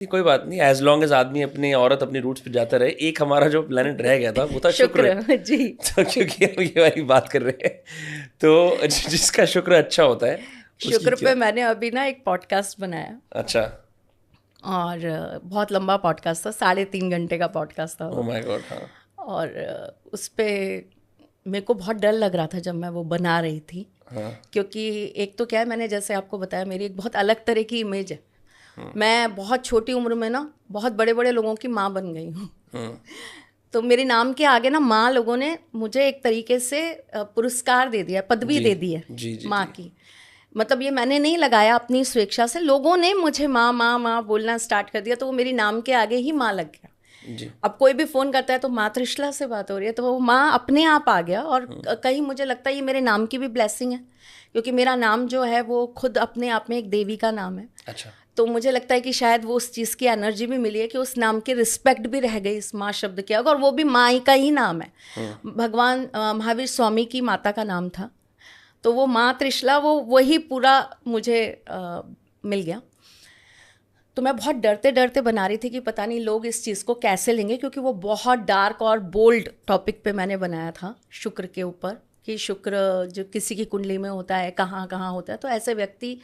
कोई बात नहीं, एज लॉन्ग एज आदमी अपनी औरत अपनी रूट्स पे जाता रहे। एक हमारा जो प्लेनेट रह गया था वो था शुक्र। जी। तो क्योंकि हम ये वाली बात कर रहे हैं, तो जिसका शुक्र अच्छा होता है उसकी शुक्र क्या। पे मैंने अभी ना एक पॉडकास्ट बनाया, अच्छा। और बहुत लंबा पॉडकास्ट था, 3.5 घंटे का पॉडकास्ट था ओ वो। My God. हाँ। और उस पे मेरे को बहुत डर लग रहा था जब मैं वो बना रही थी, हाँ। क्योंकि एक तो क्या है, मैंने जैसे आपको बताया मेरी एक बहुत अलग तरह की इमेज है। मैं बहुत छोटी उम्र में ना बहुत बड़े बड़े लोगों की माँ बन गई हूँ। तो मेरे नाम के आगे ना माँ लोगों ने मुझे एक तरीके से पुरस्कार दे दिया, पदवी जी दे दी है जी जी माँ जी की। मतलब ये मैंने नहीं लगाया अपनी स्वेच्छा से, लोगों ने मुझे माँ माँ माँ बोलना स्टार्ट कर दिया, तो वो मेरी नाम के आगे ही माँ लग गया। जी। अब कोई भी फ़ोन करता है तो माँ त्रिशला से बात हो रही है, तो वो माँ अपने आप आ गया। और कहीं मुझे लगता है ये मेरे नाम की भी ब्लेसिंग है, क्योंकि मेरा नाम जो है वो खुद अपने आप में एक देवी का नाम है। अच्छा। तो मुझे लगता है कि शायद वो उस चीज़ की एनर्जी भी मिली है कि उस नाम की रिस्पेक्ट भी रह गई इस माँ शब्द के आगे, और वो भी माँ ही का ही नाम है। भगवान महावीर स्वामी की माता का नाम था, तो वो माँ त्रिशला वो वही पूरा मुझे मिल गया। तो मैं बहुत डरते डरते बना रही थी कि पता नहीं लोग इस चीज़ को कैसे लेंगे, क्योंकि वो बहुत डार्क और बोल्ड टॉपिक पे मैंने बनाया था शुक्र के ऊपर, कि शुक्र जो किसी की कुंडली में होता है, कहाँ कहाँ होता है, तो ऐसे व्यक्ति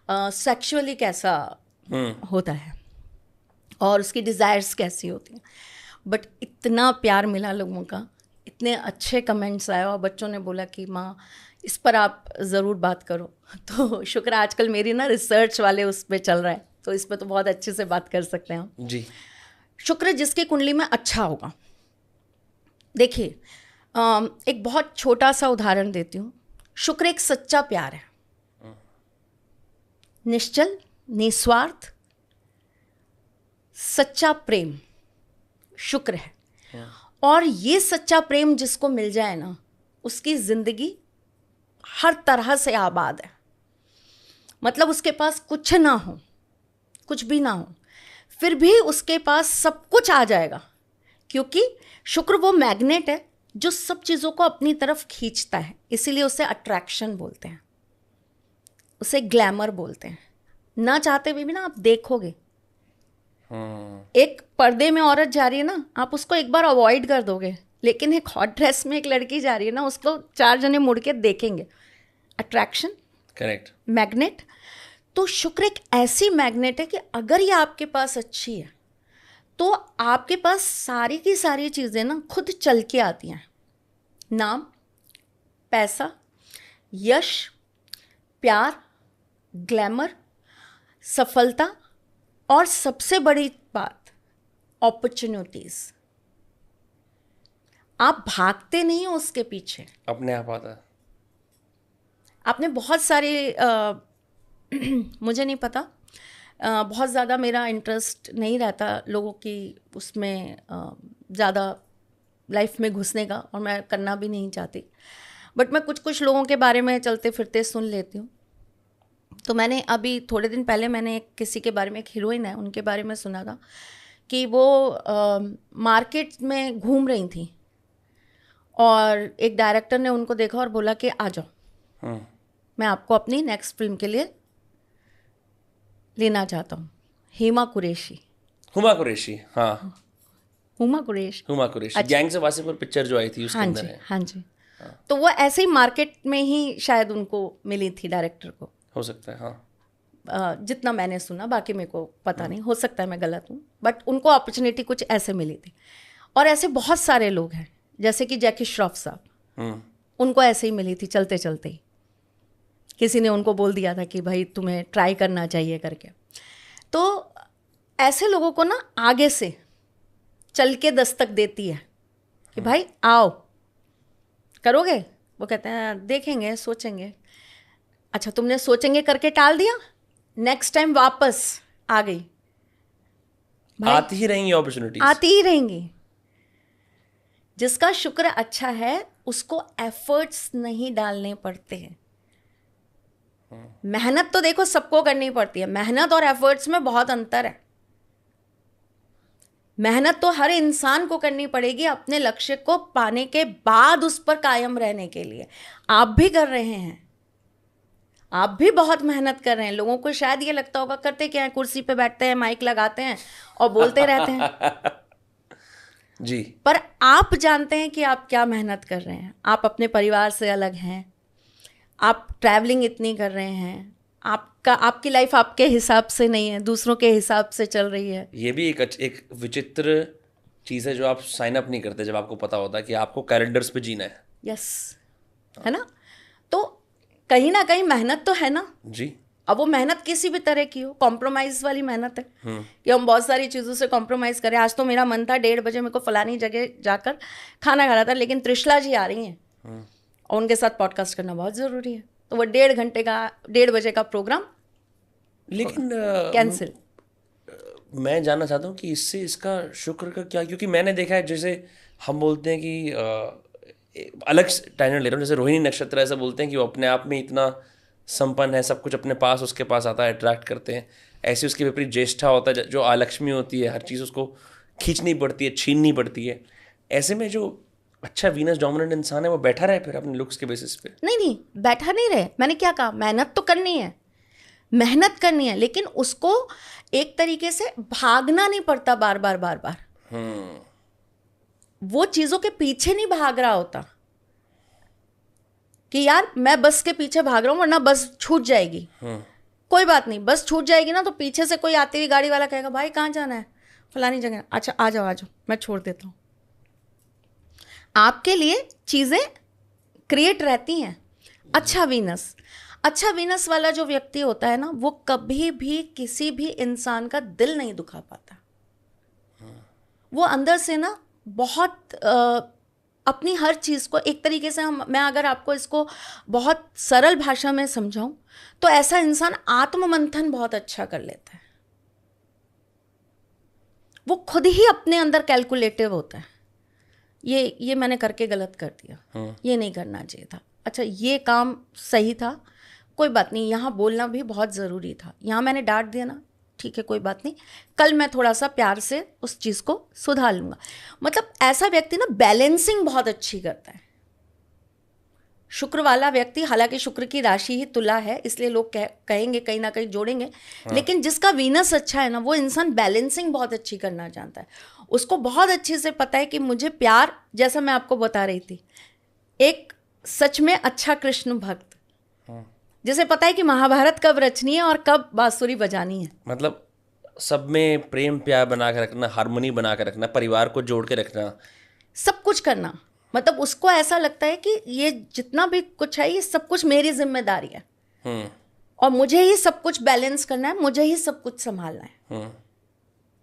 सेक्सुअली कैसा होता है और उसकी डिज़ायर्स कैसी होती हैं। बट इतना प्यार मिला लोगों का, इतने अच्छे कमेंट्स आए, और बच्चों ने बोला कि माँ इस पर आप ज़रूर बात करो। तो शुक्र आजकल मेरी ना रिसर्च वाले उस पर चल रहा है, तो इस पर तो बहुत अच्छे से बात कर सकते हैं हम। जी। शुक्र जिसकी कुंडली में अच्छा होगा, देखिए एक बहुत छोटा सा उदाहरण देती हूँ। शुक्र एक सच्चा प्यार है, निश्चल, निस्वार्थ, सच्चा प्रेम शुक्र है। और ये सच्चा प्रेम जिसको मिल जाए ना, उसकी जिंदगी हर तरह से आबाद है। मतलब उसके पास कुछ ना हो, कुछ भी ना हो, फिर भी उसके पास सब कुछ आ जाएगा, क्योंकि शुक्र वो मैग्नेट है जो सब चीज़ों को अपनी तरफ खींचता है। इसीलिए उसे अट्रैक्शन बोलते हैं, उसे ग्लैमर बोलते हैं। ना चाहते हुए भी ना आप देखोगे, एक पर्दे में औरत जा रही है ना, आप उसको एक बार अवॉइड कर दोगे, लेकिन एक हॉट ड्रेस में एक लड़की जा रही है ना, उसको 4 जने मुड़ के देखेंगे। Attraction, correct. मैग्नेट। तो शुक्र एक ऐसी मैग्नेट है कि अगर ये आपके पास अच्छी है तो आपके पास सारी की सारी चीज़ें ना खुद चल के आती हैं। नाम, पैसा, यश, प्यार, ग्लैमर, सफलता, और सबसे बड़ी बात अपॉर्चुनिटीज़। आप भागते नहीं हो उसके पीछे, अपने आप आता है। आपने बहुत सारे मुझे नहीं पता, बहुत ज़्यादा मेरा इंटरेस्ट नहीं रहता लोगों की उसमें ज़्यादा लाइफ में घुसने का, और मैं करना भी नहीं चाहती। बट मैं कुछ कुछ लोगों के बारे में चलते फिरते सुन लेती हूँ। तो मैंने अभी थोड़े दिन पहले मैंने किसी के बारे में, एक हीरोइन है उनके बारे में सुना था कि वो मार्केट में घूम रही थी, और एक डायरेक्टर ने उनको देखा और बोला कि आ जाओ, मैं आपको अपनी नेक्स्ट फिल्म के लिए लेना चाहता हूँ। हुमा कुरैशी। हाँ। हुमा कुरैशी। हुमा कुरैशी अच्छा, गैंग्स ऑफ वासेपुर पिक्चर जो आई थी उसके हाँ अंदर जी, है। हाँ जी। तो वो ऐसे ही मार्केट में ही शायद उनको मिली थी डायरेक्टर को, हो सकता है। हाँ। जितना मैंने सुना, बाकी मेरे को पता नहीं, हो सकता है मैं गलत हूँ, बट उनको अपॉर्चुनिटी कुछ ऐसे मिली थी। और ऐसे बहुत सारे लोग हैं, जैसे कि जैकी श्रॉफ साहब, उनको ऐसे ही मिली थी, चलते चलते ही किसी ने उनको बोल दिया था कि भाई तुम्हें ट्राई करना चाहिए करके। तो ऐसे लोगों को ना आगे से चल के दस्तक देती है कि भाई आओ, करोगे? वो कहते हैं देखेंगे, सोचेंगे। अच्छा, तुमने सोचेंगे करके टाल दिया, नेक्स्ट टाइम वापस आ गई, भाई आती ही रहेंगी अपॉर्चुनिटीज। आती ही रहेंगी। जिसका शुक्र अच्छा है उसको एफर्ट्स नहीं डालने पड़ते हैं। मेहनत तो देखो सबको करनी पड़ती है, मेहनत और एफर्ट्स में बहुत अंतर है। मेहनत तो हर इंसान को करनी पड़ेगी अपने लक्ष्य को पाने के बाद उस पर कायम रहने के लिए। आप भी कर रहे हैं, आप भी बहुत मेहनत कर रहे हैं। लोगों को शायद ये लगता होगा करते क्या है, कुर्सी पे बैठते हैं, माइक लगाते हैं और बोलते रहते हैं। जी। पर आप जानते हैं कि आप क्या मेहनत कर रहे हैं। आप अपने परिवार से अलग हैं, आप ट्रैवलिंग इतनी कर रहे हैं, आपकी लाइफ आपके हिसाब से नहीं है, दूसरों के हिसाब से चल रही है। ये भी एक विचित्र चीज़ है जो आप साइन अप नहीं करते जब आपको पता होता है कि आपको कैलेंडर्स पे जीना है। यस, है ना। तो कहीं ना कहीं मेहनत तो है ना जी। अब वो मेहनत किसी भी तरह की हो, कॉम्प्रोमाइज वाली मेहनत है कि हम बहुत सारी चीज़ों से कॉम्प्रोमाइज़ करें। आज तो मेरा मन था 1:30 बजे मेरे को फलानी जगह जाकर खाना खाना था, लेकिन त्रिशला जी आ रही हैं और उनके साथ पॉडकास्ट करना बहुत ज़रूरी है, तो वो 1:30 बजे का प्रोग्राम लेकिन कैंसिल। मैं जानना चाहता हूँ कि इससे इसका शुक्र का क्या, क्योंकि मैंने देखा है जैसे हम बोलते हैं कि अलग टाइम ले रहा हूँ, जैसे रोहिणी नक्षत्र ऐसा बोलते हैं कि वो अपने आप में इतना संपन्न है, सब कुछ अपने पास उसके पास आता है, अट्रैक्ट करते हैं। ऐसे उसके विपरीत ज्येष्ठा होता है जो आलक्ष्मी होती है, हर चीज़ उसको खींचनी पड़ती है, छीननी पड़ती है। ऐसे में जो अच्छा वीनस डोमिनेंट इंसान है वो बैठा रहे फिर अपने लुक्स के बेसिस पे? नहीं, बैठा नहीं रहे। मैंने क्या कहा, मेहनत तो करनी है, मेहनत करनी है, लेकिन उसको एक तरीके से भागना नहीं पड़ता बार बार बार बार। वो चीज़ों के पीछे नहीं भाग रहा होता कि यार मैं बस के पीछे भाग रहा हूँ वरना बस छूट जाएगी। कोई बात नहीं, बस छूट जाएगी ना तो पीछे से कोई आती हुई गाड़ी वाला कहेगा भाई कहाँ जाना है, फलानी जगह। अच्छा आ जाओ मैं छोड़ देता हूँ। आपके लिए चीज़ें क्रिएट रहती हैं। अच्छा वीनस वाला जो व्यक्ति होता है ना, वो कभी भी किसी भी इंसान का दिल नहीं दुखा पाता। वो अंदर से ना बहुत अपनी हर चीज़ को एक तरीके से मैं अगर आपको इसको बहुत सरल भाषा में समझाऊं तो ऐसा इंसान आत्ममंथन बहुत अच्छा कर लेता है। वो खुद ही अपने अंदर कैलकुलेटिव होता है, ये मैंने करके गलत कर दिया, ये नहीं करना चाहिए था, अच्छा ये काम सही था, कोई बात नहीं, यहाँ बोलना भी बहुत ज़रूरी था, यहाँ मैंने डांट दिया ना, ठीक है कोई बात नहीं, कल मैं थोड़ा सा प्यार से उस चीज़ को सुधार लूँगा। मतलब ऐसा व्यक्ति ना बैलेंसिंग बहुत अच्छी करता है। शुक्र वाला व्यक्ति, हालांकि शुक्र की राशि ही तुला है इसलिए लोग कहेंगे कहीं ना कहीं जोड़ेंगे, लेकिन जिसका वीनस अच्छा है ना वो इंसान बैलेंसिंग बहुत अच्छी करना जानता है। उसको बहुत अच्छे से पता है कि मुझे प्यार, जैसा मैं आपको बता रही थी, एक सच में अच्छा कृष्ण भक्त जिसे पता है कि महाभारत कब रचनी है और कब बांसुरी बजानी है। मतलब सब में प्रेम प्यार बना के रखना, हार्मनी बना के रखना, परिवार को जोड़ के रखना, सब कुछ करना। मतलब उसको ऐसा लगता है कि ये जितना भी कुछ है ये सब कुछ मेरी जिम्मेदारी है और मुझे ही सब कुछ बैलेंस करना है, मुझे ही सब कुछ संभालना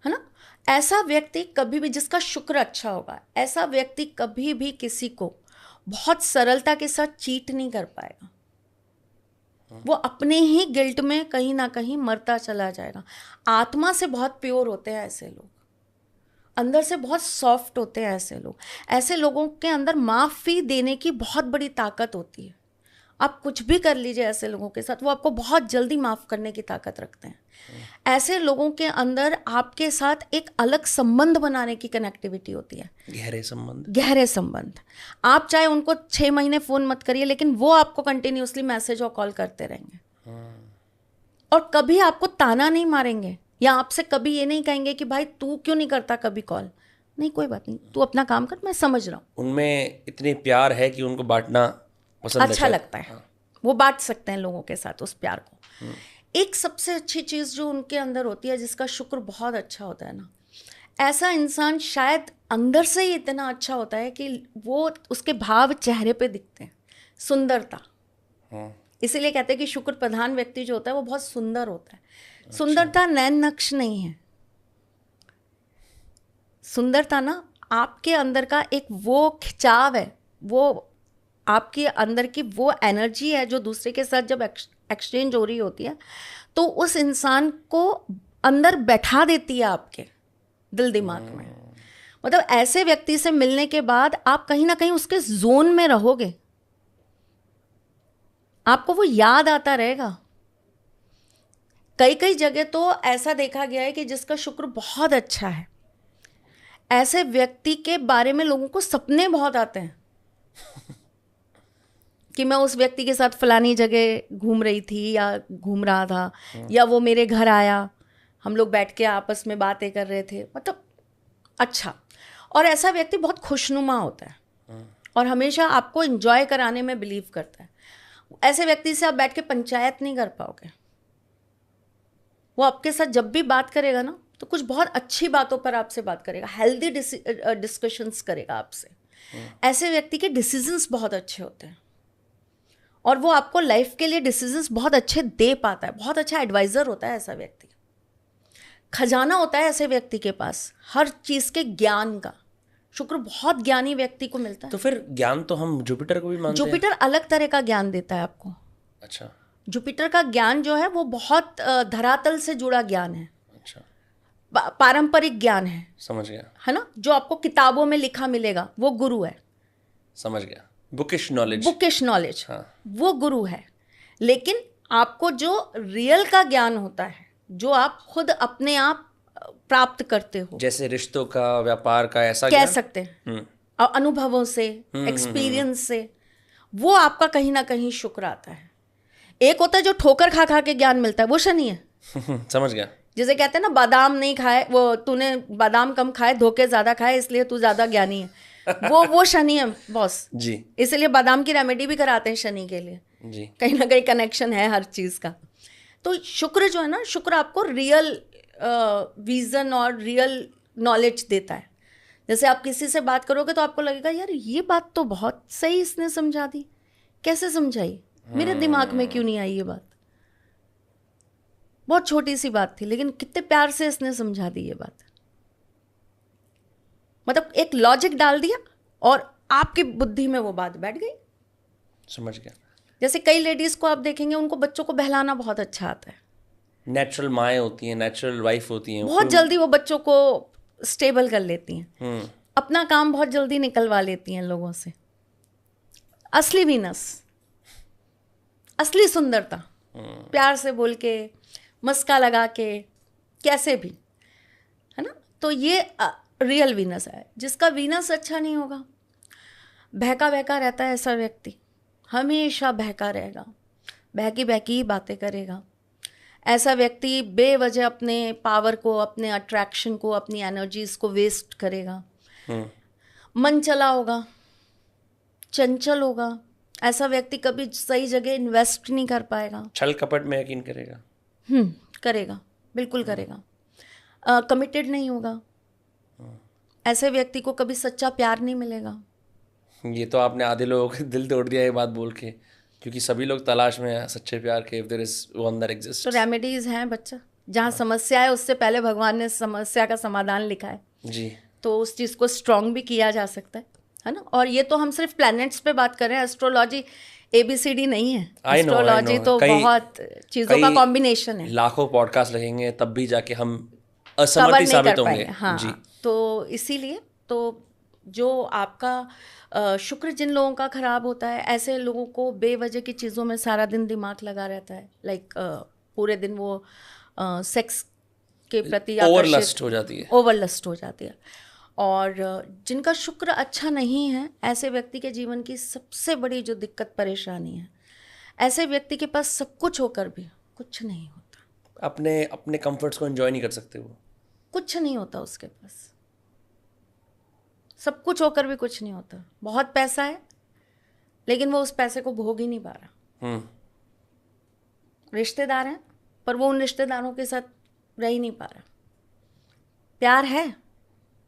है ना। ऐसा व्यक्ति कभी भी, जिसका शुक्र अच्छा होगा, ऐसा व्यक्ति कभी भी किसी को बहुत सरलता के साथ चीट नहीं कर पाएगा। वो अपने ही गिल्ट में कहीं ना कहीं मरता चला जाएगा। आत्मा से बहुत प्योर होते हैं ऐसे लोग, अंदर से बहुत सॉफ्ट होते हैं ऐसे लोग। ऐसे लोगों के अंदर माफ़ी देने की बहुत बड़ी ताकत होती है। आप कुछ भी कर लीजिए ऐसे लोगों के साथ, वो आपको बहुत जल्दी माफ़ करने की ताकत रखते हैं। ऐसे लोगों के अंदर आपके साथ एक अलग संबंध बनाने की कनेक्टिविटी होती है, गहरे संबंध। आप चाहे उनको 6 महीने फ़ोन मत करिए, लेकिन वो आपको कंटिन्यूसली मैसेज और कॉल करते रहेंगे और कभी आपको ताना नहीं मारेंगे या आपसे कभी ये नहीं कहेंगे कि भाई तू क्यों नहीं करता कभी कॉल। नहीं, कोई बात नहीं, तू अपना काम कर, मैं समझ रहा हूँ। उनमें इतने प्यार है कि उनको बांटना पसंद अच्छा लगता है। वो बांट सकते हैं लोगों के साथ उस प्यार को। एक सबसे अच्छी चीज़ जो उनके अंदर होती है, जिसका शुक्र बहुत अच्छा होता है ना, ऐसा इंसान शायद अंदर से ही इतना अच्छा होता है कि वो उसके भाव चेहरे पे दिखते हैं, सुंदरता। इसीलिए कहते हैं कि शुक्र प्रधान व्यक्ति जो होता है वो बहुत सुंदर होता है। अच्छा। सुंदरता नैन नक्श नहीं है। सुंदरता ना आपके अंदर का एक वो खिंचाव है, वो आपके अंदर की वो एनर्जी है जो दूसरे के साथ जब एक्सचेंज हो रही होती है तो उस इंसान को अंदर बैठा देती है आपके दिल दिमाग में। मतलब ऐसे व्यक्ति से मिलने के बाद आप कहीं ना कहीं उसके जोन में रहोगे, आपको वो याद आता रहेगा। कई जगह तो ऐसा देखा गया है कि जिसका शुक्र बहुत अच्छा है, ऐसे व्यक्ति के बारे में लोगों को सपने बहुत आते हैं। कि मैं उस व्यक्ति के साथ फलानी जगह घूम रही थी या घूम रहा था, या वो मेरे घर आया, हम लोग बैठ के आपस में बातें कर रहे थे, मतलब अच्छा। और ऐसा व्यक्ति बहुत खुशनुमा होता है और हमेशा आपको एंजॉय कराने में बिलीव करता है। ऐसे व्यक्ति से आप बैठ के पंचायत नहीं कर पाओगे। वो आपके साथ जब भी बात करेगा ना, तो कुछ बहुत अच्छी बातों पर आपसे बात करेगा, हेल्दी डिस्कशंस करेगा आपसे। ऐसे व्यक्ति के डिसीजंस बहुत अच्छे होते हैं और वो आपको लाइफ के लिए डिसीजंस बहुत अच्छे दे पाता है, बहुत अच्छा एडवाइज़र होता है ऐसा व्यक्ति। खजाना होता है ऐसे व्यक्ति के पास हर चीज़ के ज्ञान का। शुक्र बहुत ज्ञानी व्यक्ति को मिलता है। तो फिर ज्ञान तो हम जुपिटर को भी मानते हैं। जुपिटर अलग तरह का ज्ञान देता है आपको। अच्छा। जुपिटर का ज्ञान जो है वो बहुत धरातल से जुड़ा ज्ञान है। अच्छा। पारंपरिक ज्ञान है। समझ गया। है ना, जो आपको किताबों में लिखा मिलेगा वो गुरु है। समझ गया। Bookish knowledge. बुकिश नॉलेज, हाँ। वो गुरु है। लेकिन आपको जो रियल का ज्ञान होता है, जो आप खुद अपने आप प्राप्त करते हो, जैसे रिश्तों का, व्यापार का, ऐसा कह ज्ञान? सकते हैं, और अनुभवों से, एक्सपीरियंस से, वो आपका कहीं ना कहीं शुक्र आता है। एक होता है जो ठोकर खा खा के ज्ञान मिलता है, वो शनि है। समझ गया। जिसे कहते हैं ना, बादाम नहीं खाए, वो तूने बादाम कम खाए, धोखे ज्यादा खाए, इसलिए तू ज्यादा ज्ञानी है। वो शनि है बॉस जी। इसलिए बादाम की रेमेडी भी कराते हैं शनि के लिए। जी। कहीं ना कहीं कनेक्शन है हर चीज का। तो शुक्र जो है ना, शुक्र आपको रियल विजन और रियल नॉलेज देता है। जैसे आप किसी से बात करोगे तो आपको लगेगा यार ये बात तो बहुत सही इसने समझा दी, कैसे समझाई, मेरे दिमाग में क्यों नहीं आई ये बात, बहुत छोटी सी बात थी लेकिन कितने प्यार से इसने समझा दी ये बात। मतलब एक लॉजिक डाल दिया और आपकी बुद्धि में वो बात बैठ गई। समझ गया। जैसे कई लेडीज को आप देखेंगे, उनको बच्चों को बहलाना बहुत अच्छा आता है। नेचुरल माएँ होती हैं, नेचुरल वाइफ होती हैं, बहुत जल्दी वो बच्चों को स्टेबल कर लेती हैं, अपना काम बहुत जल्दी निकलवा लेती हैं लोगों से। असली वीनस, असली सुंदरता, प्यार से बोल के, मस्का लगा के, कैसे भी, है ना। तो ये रियल वीनस है। जिसका वीनस अच्छा नहीं होगा, बहका बहका रहता है ऐसा व्यक्ति, हमेशा बहका रहेगा, बहकी बहकी ही बातें करेगा। ऐसा व्यक्ति बेवजह अपने पावर को, अपने अट्रैक्शन को, अपनी एनर्जीज को वेस्ट करेगा। मन चला होगा, चंचल होगा। ऐसा व्यक्ति कभी सही जगह इन्वेस्ट नहीं कर पाएगा। छल कपट में यकीन करेगा। करेगा, बिल्कुल करेगा। कमिटेड नहीं होगा। ऐसे व्यक्ति को कभी सच्चा प्यार नहीं मिलेगा। ये तो आपने आधे लोगों के दिल तोड़ दिया ये बात बोल के, क्योंकि सभी लोग तलाश में हैं सच्चे प्यार के। If there is one that exist. तो रेमेडीज हैं बच्चा, जहाँ समस्या है उससे पहले भगवान ने समस्या का समाधान लिखा है जी। तो उस चीज़ को स्ट्रॉन्ग भी किया जा सकता है ना। और ये तो हम सिर्फ प्लैनेट्स पे बात कर रहे हैं, एस्ट्रोलॉजी ABCD नहीं है। एस्ट्रोलॉजी तो बहुत चीज़ों का कॉम्बिनेशन है। लाखों पॉडकास्ट लगेंगे तब भी जाके हम असमर्थ साबित होंगे। हाँ जी। तो इसीलिए तो जो आपका शुक्र जिन लोगों का खराब होता है, ऐसे लोगों को बेवजह की चीज़ों में सारा दिन दिमाग लगा रहता है। लाइक पूरे दिन वो सेक्स के प्रति ओवरलस्ट हो जाती है। ओवरलस्ट हो जाती है। और जिनका शुक्र अच्छा नहीं है, ऐसे व्यक्ति के जीवन की सबसे बड़ी जो दिक्कत परेशानी है, ऐसे व्यक्ति के पास सब कुछ होकर भी कुछ नहीं होता। अपने कंफर्ट्स को एंजॉय नहीं कर सकते, वो कुछ नहीं होता उसके पास। सब कुछ होकर भी कुछ नहीं होता। बहुत पैसा है लेकिन वो उस पैसे को भोग ही नहीं पा रहा। रिश्तेदार हैं पर वो उन रिश्तेदारों के साथ रह ही नहीं पा रहा। प्यार है